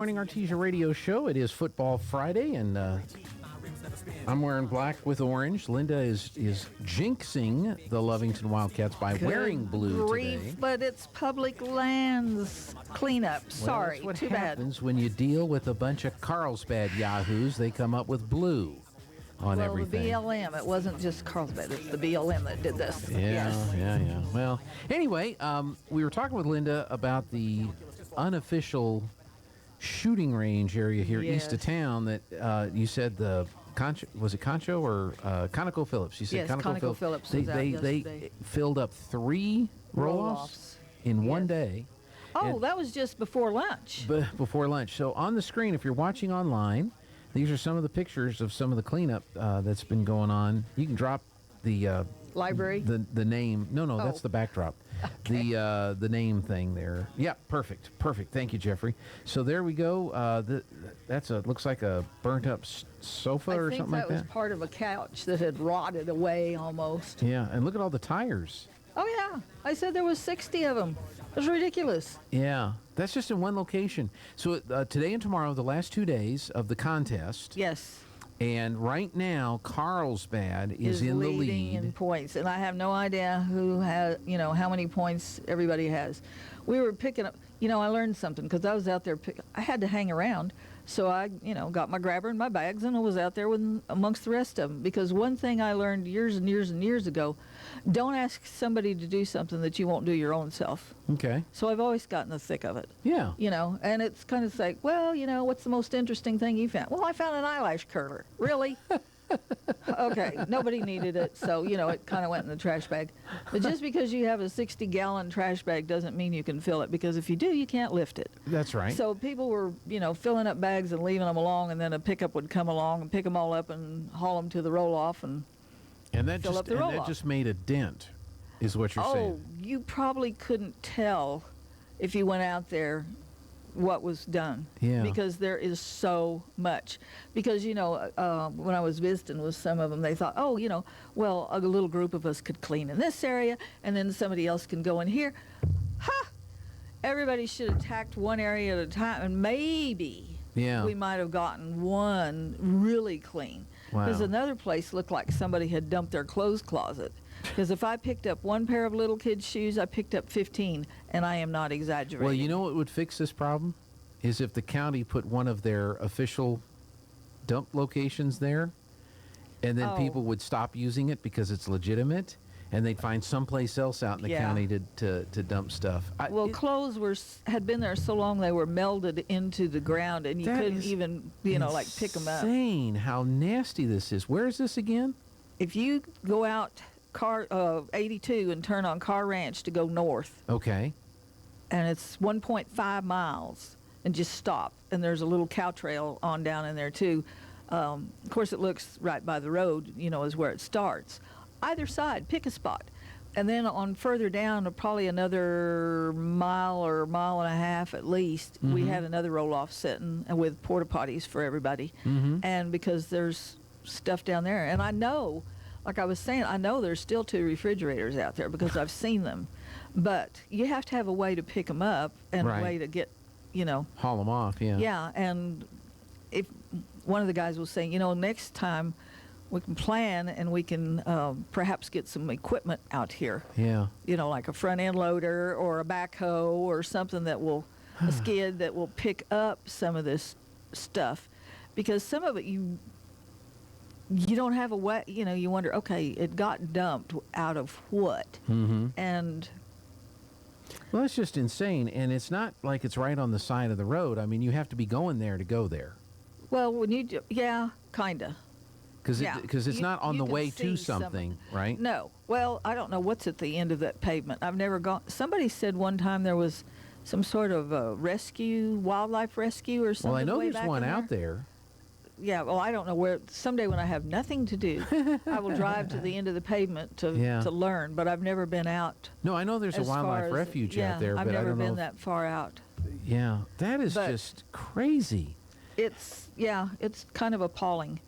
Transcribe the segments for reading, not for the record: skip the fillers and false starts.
Morning Artesia Radio Show. It is Football Friday, and I'm wearing black with orange. Linda is jinxing the Lovington Wildcats by wearing blue today. But it's public lands cleanup. Sorry, that's too what bad. happens when you deal with a bunch of Carlsbad yahoos. They come up with blue on everything. The BLM. It wasn't just Carlsbad. It's the BLM that did this. Yeah. Well, anyway, we were talking with Linda about the unofficial shooting range area here east of town that you said was it Concho or ConocoPhillips? You said yes, ConocoPhillips. They filled up 3 roll-offs in one day. Oh, that was just before lunch. Before lunch. So on the screen, if you're watching online, these are some of the pictures of some of the cleanup that's been going on. You can drop the library. The name. No, that's the backdrop. Okay. The name thing there. Yeah, perfect. Thank you, Jeffrey. So there we go. That's looks like a burnt up sofa or something like that. I think that was part of a couch that had rotted away almost. Yeah, and look at all the tires. Oh yeah, I said there was 60 of them. It was ridiculous. Yeah, that's just in one location. So today and tomorrow, the last 2 days of the contest. Yes. And right now, Carlsbad is in the lead in points, and I have no idea who has, how many points everybody has. We were picking up, I learned something because I was out there. I had to hang around, so I, got my grabber and my bags, and I was out there amongst the rest of them. Because one thing I learned years and years and years ago: don't ask somebody to do something that you won't do your own self. Okay. So I've always gotten the thick of it. Yeah. And it's kind of like, well, what's the most interesting thing you found? Well, I found an eyelash curler. Really? Okay, nobody needed it, so, it kind of went in the trash bag. But just because you have a 60-gallon trash bag doesn't mean you can fill it, because if you do, you can't lift it. That's right. So people were, filling up bags and leaving them along, and then a pickup would come along and pick them all up and haul them to the roll-off and fill up the roll-off. And that just made a dent, is what you're saying. Oh, you probably couldn't tell if you went out there what was done. Yeah. Because there is so much. Because, when I was visiting with some of them, they thought, a little group of us could clean in this area, and then somebody else can go in here. Ha! Everybody should have tacked one area at a time, and maybe we might have gotten one really clean. Wow. Because another place looked like somebody had dumped their clothes closet. Because if I picked up one pair of little kids' shoes, I picked up 15, and I am not exaggerating. Well, you know what would fix this problem? Is if the county put one of their official dump locations there, and then people would stop using it because it's legitimate, and they'd find someplace else out in the county to dump stuff. Clothes had been there so long they were melded into the ground, and you couldn't even, pick them up. Insane how nasty this is. Where is this again? If you go out 82 and turn on Car Ranch to go north. Okay. And it's 1.5 miles, and just stop. And there's a little cow trail on down in there too. Of course, it looks right by the road, is where it starts. Either side, pick a spot. And then on further down, probably another mile or mile and a half at least, we had another roll-off sitting with porta potties for everybody. And because there's stuff down there. And I know, like I was saying, I know there's still 2 refrigerators out there because I've seen them. But you have to have a way to pick them up and a way to get, haul them off, yeah. Yeah, and if one of the guys was saying, next time we can plan and we can perhaps get some equipment out here. Yeah. Like a front end loader or a backhoe or something a skid that will pick up some of this stuff. Because some of it you don't have a way, you wonder, okay, it got dumped out of what? And well, it's just insane, and it's not like it's right on the side of the road. I mean, you have to be going there to go there. Well, when you kind of. Because it's not on the way to something, right? No. Well, I don't know what's at the end of that pavement. I've never gone. Somebody said one time there was some sort of wildlife rescue or something. Well, I know there's one out there. Yeah, well, I don't know where. Someday when I have nothing to do, I will drive to the end of the pavement to learn, but I've never been out. No, I know there's a wildlife refuge out there, but I don't know. I've never been that far out. Yeah, that is just crazy. It's kind of appalling.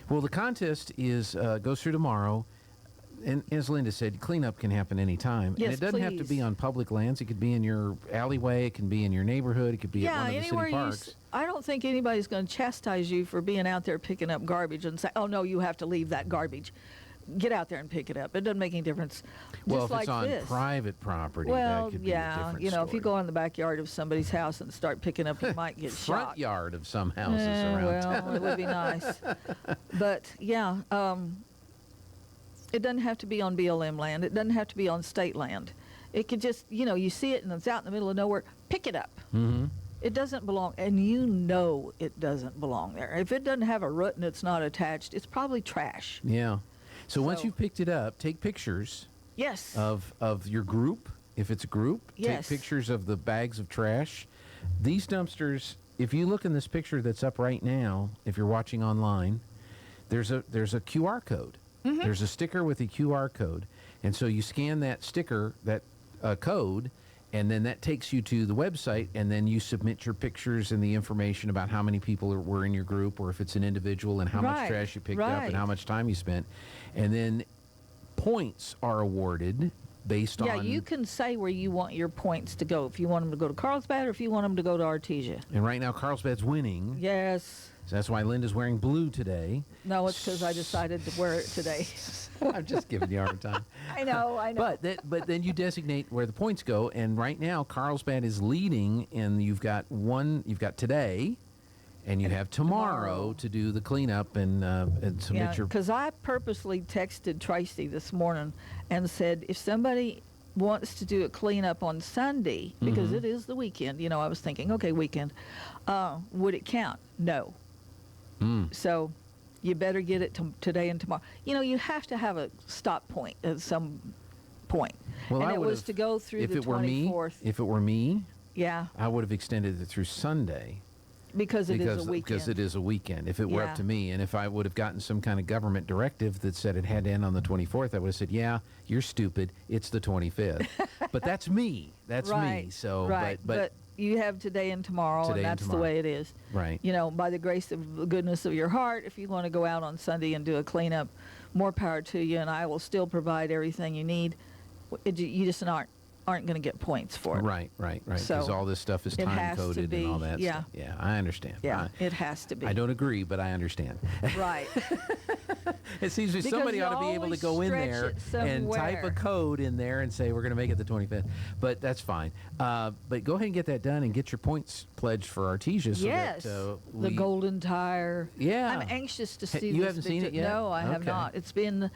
Well, the contest goes through tomorrow. and as Linda said, cleanup can happen anytime. Yes, and it doesn't have to please. be on public lands. It could be in your alleyway. It can be in your neighborhood. It could be at one of the anywhere city parks. I don't think anybody's going to chastise you for being out there picking up garbage and say, "Oh no, you have to leave that garbage. Get out there and pick it up." It doesn't make any difference. Well, Just if it's like on this. private property, Well, that could be a yeah, different you know, if you story. go in the backyard of somebody's house and start picking up, you might get Front shot. yard of some houses around well, town. it would be nice. But yeah, it doesn't have to be on BLM land. It doesn't have to be on state land. It could just, you see it and it's out in the middle of nowhere. Pick it up. Mm-hmm. It doesn't belong, and you know it doesn't belong there. If it doesn't have a root and it's not attached, it's probably trash. Yeah. So once So- you've picked it up, take pictures Yes. of your group. If it's a group, Yes. take pictures of the bags of trash. These dumpsters, if you look in this picture that's up right now, if you're watching online, there's a QR code. Mm-hmm. There's a sticker with a QR code. And so you scan that sticker, that code, and then that takes you to the website, and then you submit your pictures and the information about how many people were in your group, or if it's an individual, and how much Right, trash you picked up right. and how much time you spent. And then points are awarded based Yeah, on... you can say where you want your points to go. If you want them to go to Carlsbad or if you want them to go to Artesia. And right now, Carlsbad's winning. Yes. So that's why Linda's wearing blue today. No, it's because I decided to wear it today. I'm just giving you a hard time. I know. But then you designate where the points go, and right now Carlsbad is leading, and you've got today, and you have tomorrow to do the cleanup and submit Yeah, your. because I purposely texted Tracy this morning and said, if somebody wants to do a cleanup on Sunday, because Mm-hmm. it is the weekend, I was thinking, okay, weekend, would it count? No. So you better get it today and tomorrow. You have to have a stop point at some point. Well, and I it was would've- to go through if the it were me, 24th. if it were me, Yeah, I would have extended it through Sunday. because it is a weekend. Because it is a weekend. If it were Yeah. up to me, and if I would have gotten some kind of government directive that said it had to end on the 24th, I would have said, "Yeah, you're stupid. It's the 25th." But that's me. That's right, me. So, right. but you have today and tomorrow, Today and and that's tomorrow. the way it is. right. By the grace of the goodness of your heart, if you want to go out on Sunday and do a cleanup, more power to you, and I will still provide everything you need. You just aren't going to get points for it. Right. Because So, all this stuff is it time has to coded and all be, that yeah. stuff. Yeah, I understand. Yeah, it has to be. I don't agree, but I understand. Right. It seems like Because somebody you ought to be able to always go in stretch there it and type a somewhere. code in there and say we're going to make it the 25th. But that's fine. But go ahead and get that done and get your points pledged for Artesia. So Yes, that, the Golden Tire. Yeah. I'm anxious to see. You this haven't seen big it yet? No, I have Okay. not. It's been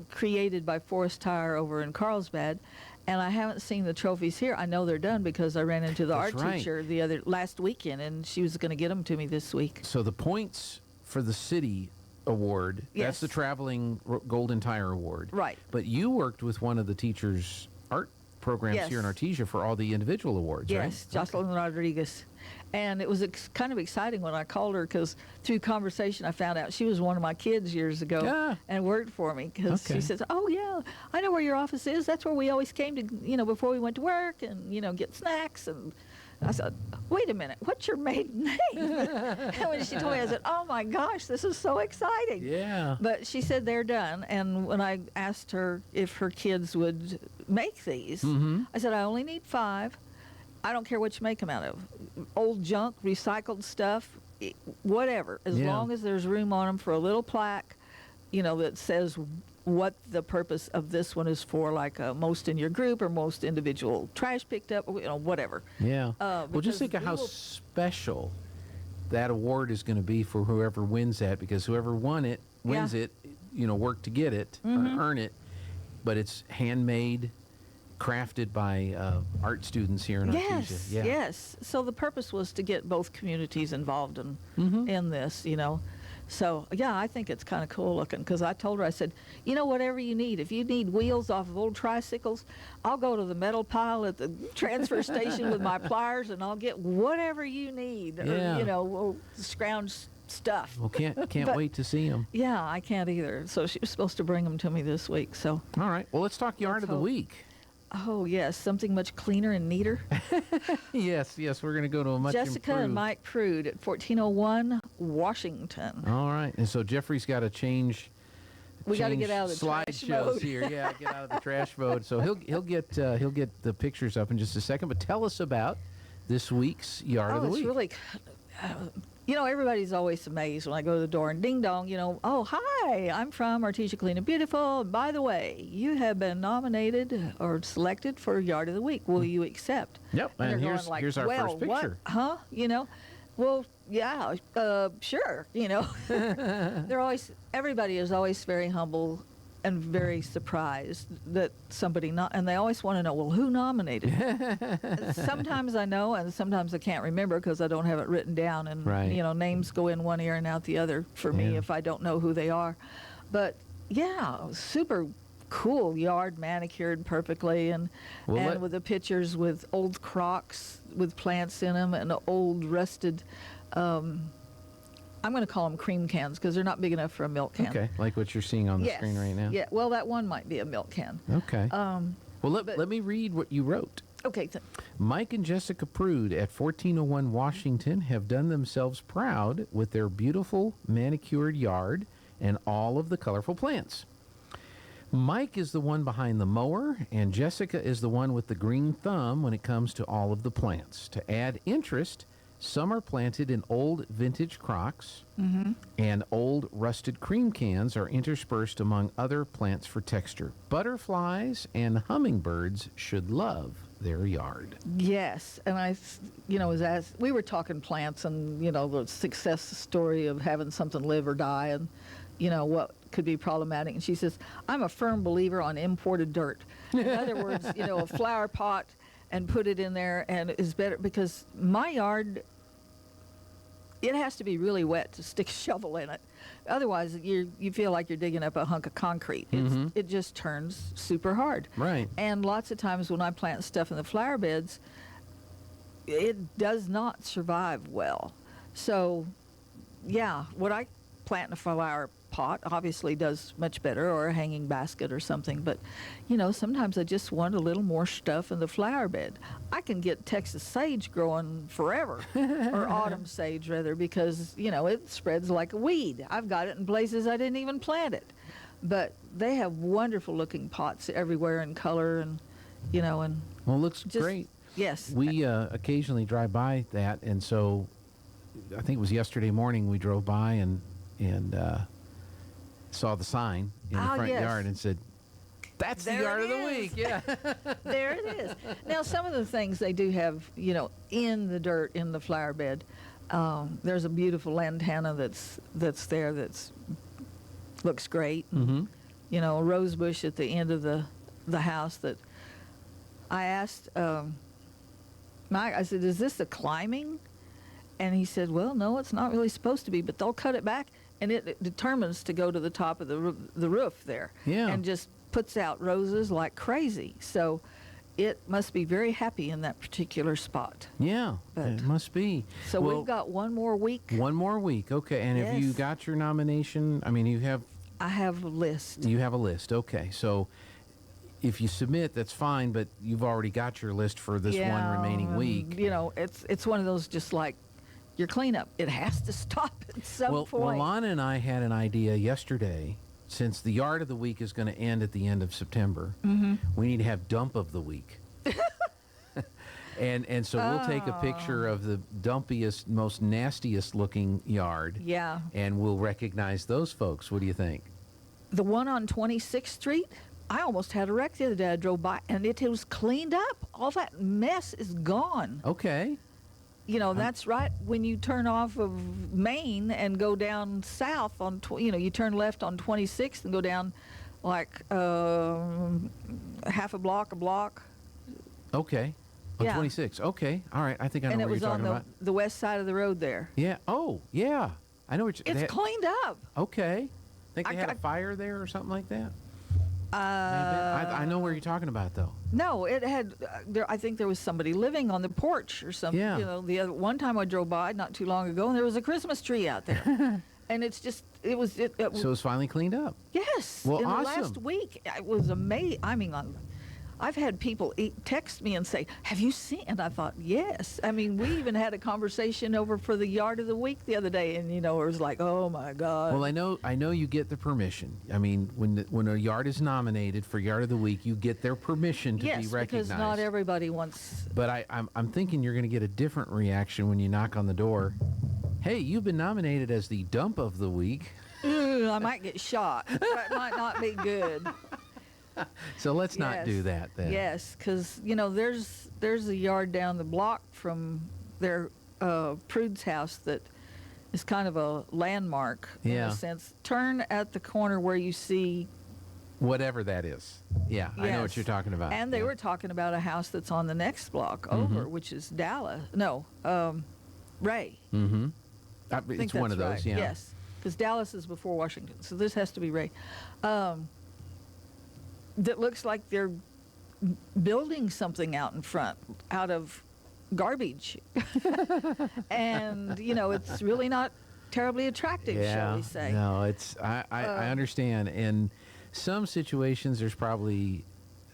created by Forest Tire over in Carlsbad, and I haven't seen the trophies here. I know they're done because I ran into the That's art right. teacher last weekend, and she was going to get them to me this week. So the points for the city award, that's Yes. the traveling Golden Tire Award. Right. But you worked with one of the teachers' art programs Yes. here in Artesia for all the individual awards, right? Yes, Jocelyn Rodriguez. And it was kind of exciting when I called her because through conversation I found out she was one of my kids years ago Yeah. and worked for me because Okay. she says, "Oh yeah, I know where your office is. That's where we always came to, before we went to work and get snacks." And I said, "Wait a minute, what's your maiden name?" And when she told me, I said, "Oh my gosh, this is so exciting." Yeah. But she said they're done. And when I asked her if her kids would make these, I said, "I only need 5. I don't care what you make them out of. Old junk, recycled stuff, whatever. As Yeah. long as there's room on them for a little plaque, that says what the purpose of this one is for, like most in your group or most individual trash picked up, whatever." Yeah. Well, because just think of we how will- special that award is going to be for whoever wins that, because whoever wins Yeah. it, worked to get it, earn it, but it's handmade, crafted by art students here in Yes, Artesia. Yeah. yes. So the purpose was to get both communities involved in this, So, yeah, I think it's kind of cool looking because I told her, I said, whatever you need. If you need wheels off of old tricycles, I'll go to the metal pile at the transfer station with my pliers and I'll get whatever you need. Yeah. Or, we'll scrounge stuff. Well, can't But- wait to see them. Yeah, I can't either. So she was supposed to bring them to me this week. So, All right. Well, let's talk Yard Let's of the hope. Week. oh, yes, something much cleaner and neater. Yes, we're going to go to a much Jessica improved. and Mike Prude at 1401 Washington. All right. And so Jeffrey's got to change We got to change get out of the trash slideshows mode. here. Yeah, get out of the trash mode. So he'll get the pictures up in just a second. But tell us about this week's Yard of the Week. It's really, everybody's always amazed when I go to the door and ding dong, oh, hi, I'm from Artesia Clean and Beautiful. And by the way, you have been nominated or selected for Yard of the Week. Will you accept? Yep, and they're here's going like, here's our well, first picture. What? Huh? Well, yeah, sure. Everybody is always very humble and very surprised that somebody and they always want to know, well, who nominated you? Sometimes I know, and sometimes I can't remember because I don't have it written down, and Right. names go in one ear and out the other for me Yeah. if I don't know who they are. But yeah, super cool yard, manicured perfectly, and with the pictures with old Crocs with plants in them and old rusted. I'm going to call them cream cans because they're not big enough for a milk can. Okay, like what you're seeing on the Yes. screen right now. Yeah, well, that one might be a milk can. Okay. Well, let me read what you wrote. Okay. Mike and Jessica Prude at 1401 Washington have done themselves proud with their beautiful manicured yard and all of the colorful plants. Mike is the one behind the mower, and Jessica is the one with the green thumb when it comes to all of the plants. To add interest, some are planted in old vintage Crocs, and old rusted cream cans are interspersed among other plants for texture. Butterflies and hummingbirds should love their yard. Yes, and we were talking plants and the success story of having something live or die, and what could be problematic. And she says, I'm a firm believer on imported dirt. In other words, a flower pot and put it in there, and is better because my yard, it has to be really wet to stick a shovel in it. Otherwise, you feel like you're digging up a hunk of concrete. It just turns super hard. Right. And lots of times when I plant stuff in the flower beds, it does not survive well. So, yeah, what I plant in a flower pot obviously does much better, or a hanging basket or something. But, sometimes I just want a little more stuff in the flower bed. I can get Texas sage growing forever, or autumn sage rather, because, it spreads like a weed. I've got it in places I didn't even plant it. But they have wonderful looking pots everywhere in color and, and... Well, it looks great. Yes. We occasionally drive by that, and so I think it was yesterday morning we drove by and saw the sign in the front yard and said, that's the yard of the week. Yeah. There it is. Now, some of the things they do have, in the dirt, in the flower bed. There's a beautiful lantana that's there that's looks great. Mm-hmm. A rose bush at the end of the house that I asked Mike, I said, is this the climbing? And he said, well, no, it's not really supposed to be, but they'll cut it back, and it determines to go to the top of the roof there. Yeah. And just puts out roses like crazy. So it must be very happy in that particular spot. Yeah, it must be. So we've got one more week. One more week, okay. And have you got your nomination? I mean, I have a list. You have a list, okay. So if you submit, that's fine, but you've already got your list for this one remaining week. It's one of those just like your cleanup. It has to stop at some point. Well, Lana and I had an idea yesterday. Since the Yard of the Week is going to end at the end of September, we need to have Dump of the Week. and so we'll take a picture of the dumpiest, most nastiest looking yard. Yeah. And we'll recognize those folks. What do you think? The one on 26th Street, I almost had a wreck the other day. I drove by, and it was cleaned up. All that mess is gone. Okay. That's right when you turn off of Main and go down south on, you turn left on 26th and go down like half a block. Okay. On 26. Okay. All right. I think I know what you're talking about. And it was on the west side of the road there. Yeah. Oh, yeah. I know what you're... It's cleaned up. Okay. Think they had a fire there or something like that? I know where you're talking about, though. No, it had. I think there was somebody living on the porch or something. Yeah. The other one time I drove by not too long ago, and there was a Christmas tree out there, and it's just it was. So it's finally cleaned up. Yes. Well, in awesome. the last week, it was amazing. I mean, I've had people text me and say, "Have you seen?" And I thought, "Yes." I mean, we even had a conversation over for the yard of the week the other day, and it was like, "Oh my God." Well, I know you get the permission. I mean, when a yard is nominated for yard of the week, you get their permission to be recognized. Yes, because not everybody wants. But I'm thinking you're going to get a different reaction when you knock on the door. Hey, you've been nominated as the dump of the week. Ooh, I might get shot. That might not be good. So let's not do that then. Yes, because there's a yard down the block from their Prude's house that is kind of a landmark in a sense. Turn at the corner where you see whatever that is. Yeah, I know what you're talking about. And they were talking about a house that's on the next block over, which is Dallas. No, Ray. Mm-hmm. I think it's one of those. Right. Yeah. Yes, because Dallas is before Washington, so this has to be Ray. That looks like they're building something out in front out of garbage. And, it's really not terribly attractive, shall we say. No, I understand. In some situations, there's probably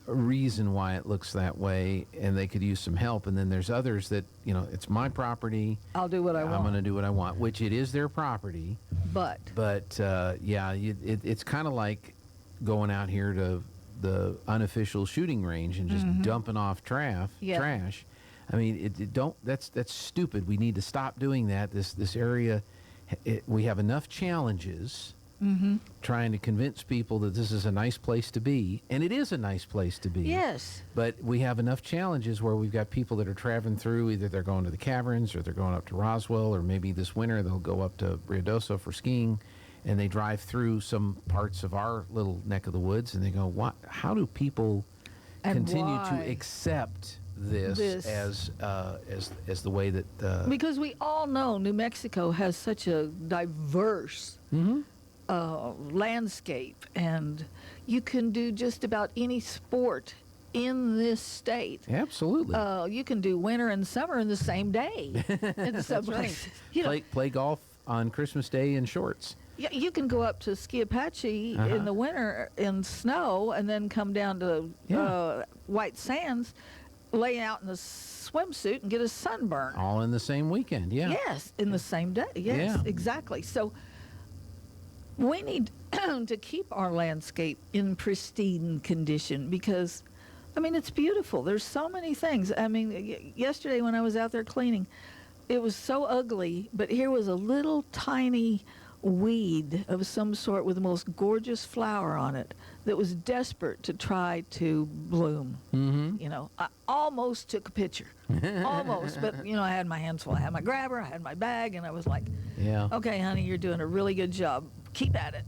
a reason why it looks that way, and they could use some help. And then there's others that, it's my property. I'll do what I want. I'm going to do what I want, which it is their property. But it's kind of like going out here to the unofficial shooting range and just dumping off trash. I mean, that's stupid. We need to stop doing that. This area, we have enough challenges trying to convince people that this is a nice place to be, and it is a nice place to be. Yes. But we have enough challenges where we've got people that are traveling through. Either they're going to the caverns, or they're going up to Roswell, or maybe this winter they'll go up to Ruidoso for skiing. And they drive through some parts of our little neck of the woods, and they go, "What? How do people continue to accept this as the way that?" Because we all know New Mexico has such a diverse landscape, and you can do just about any sport in this state. Absolutely. You can do winter and summer in the same day in some places. Play golf on Christmas Day in shorts. Yeah, you can go up to Ski Apache in the winter in snow, and then come down to White Sands, lay out in a swimsuit, and get a sunburn. All in the same weekend, yeah. Yes, in the same day. Yes, exactly. So we need to keep our landscape in pristine condition because, I mean, it's beautiful. There's so many things. I mean, yesterday when I was out there cleaning, it was so ugly, but here was a little tiny weed of some sort with the most gorgeous flower on it that was desperate to try to bloom. I almost took a picture. Almost. But, I had my hands full. I had my grabber, I had my bag, and I was like, okay, honey, you're doing a really good job. Keep at it.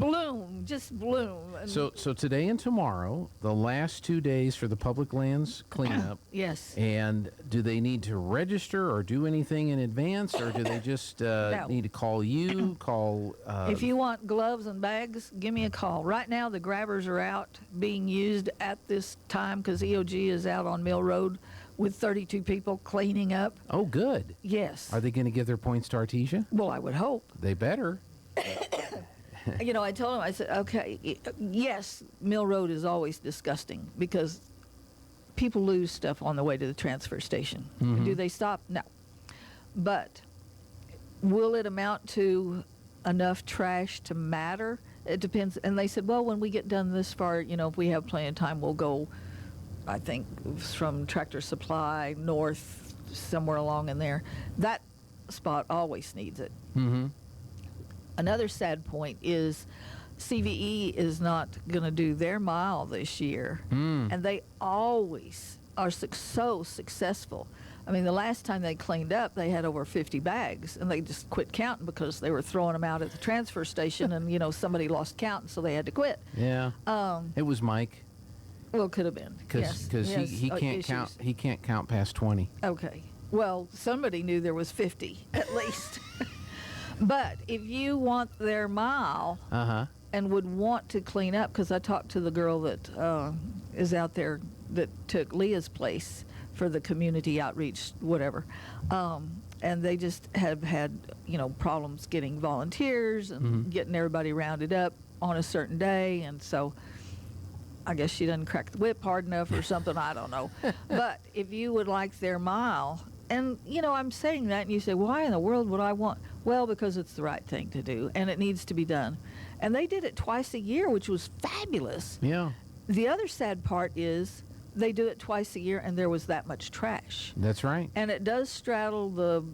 Bloom, just bloom. And so today and tomorrow, the last 2 days for the public lands cleanup. Yes. And do they need to register or do anything in advance, or do they just need to call you? If you want gloves and bags, give me a call. Right now, the grabbers are out being used at this time because EOG is out on Mill Road with 32 people cleaning up. Oh, good. Yes. Are they going to give their points to Artesia? Well, I would hope. They better. I told him, I said, okay, yes, Mill Road is always disgusting because people lose stuff on the way to the transfer station. Do they stop? No. But will it amount to enough trash to matter? It depends. And they said, well, when we get done this far, if we have plenty of time, we'll go, I think, from Tractor Supply north, somewhere along in there. That spot always needs it. Another sad point is CVE is not going to do their mile this year, and they always are so successful. I mean, the last time they cleaned up, they had over 50 bags, and they just quit counting because they were throwing them out at the transfer station, and somebody lost count, so they had to quit. Yeah. It was Mike. Well, it could have been. Because he can't count. He can't count past 20. Okay. Well, somebody knew there was 50 at least. But if you want their mile and would want to clean up, because I talked to the girl that is out there that took Leah's place for the community outreach, whatever, and they just have had, problems getting volunteers and getting everybody rounded up on a certain day, and so I guess she doesn't crack the whip hard enough or something. I don't know. But if you would like their mile, and I'm saying that, and you say, why in the world would I want? Well, because it's the right thing to do, and it needs to be done. And they did it twice a year, which was fabulous. Yeah. The other sad part is they do it twice a year, and there was that much trash. That's right. And it does straddle the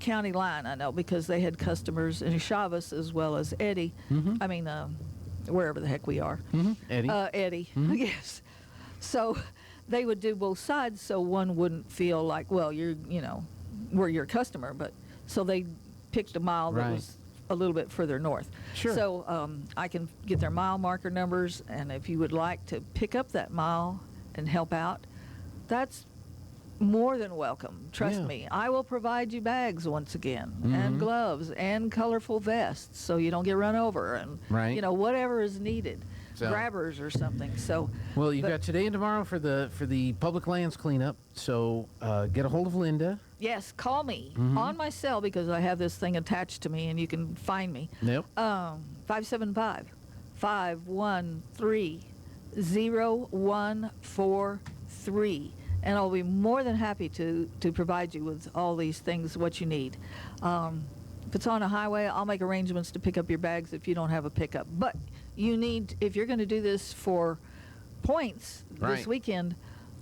county line, I know, because they had customers in Chavez as well as Eddie. I mean, wherever the heck we are. Eddie. Eddie, yes. So they would do both sides, so one wouldn't feel like, well, we're your customer, but so they picked a mile that Right. was a little bit further north. Sure. So I can get their mile marker numbers, and if you would like to pick up that mile and help out, that's more than welcome. Trust Yeah. me. I will provide you bags once again, and gloves, and colorful vests, so you don't get run over, and Right. whatever is needed, So- grabbers or something. So, Well, you've but- got today and tomorrow for the public lands cleanup. So get a hold of Linda. yes, call me on my cell because I have this thing attached to me, and you can find me. Yep. 575-513-0143. And I'll be more than happy to provide you with all these things, what you need. If it's on a highway, I'll make arrangements to pick up your bags if you don't have a pickup. But you need, if you're going to do this for points Right. this weekend,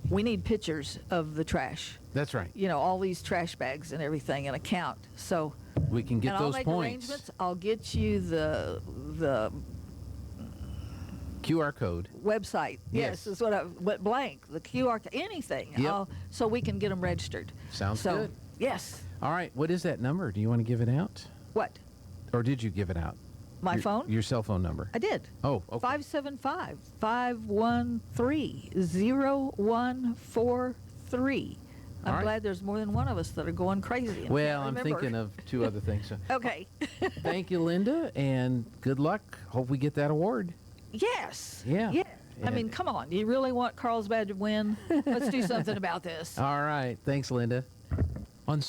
we need pictures of the trash. That's right. All these trash bags and everything, and a count. So, We can get and I'll those make points. arrangements. I'll get you the QR code. website. Yes. Yes, is what blank, the QR, anything. Yep. So we can get them registered. Sounds So, good. yes. All right. What is that number? Do you want to give it out? What? Or did you give it out? My Your- phone? Your cell phone number. I did. Oh, okay. 575-513-0143. All I'm right. glad there's more than one of us that are going crazy. and Well, can't I'm remember. thinking of two other things. So Okay. thank you, Linda, and good luck. Hope we get that award. Yes. Yeah. Yeah. I And- mean, come on. Do you really want Carlsbad to win? Let's do something about this. All right. Thanks, Linda. On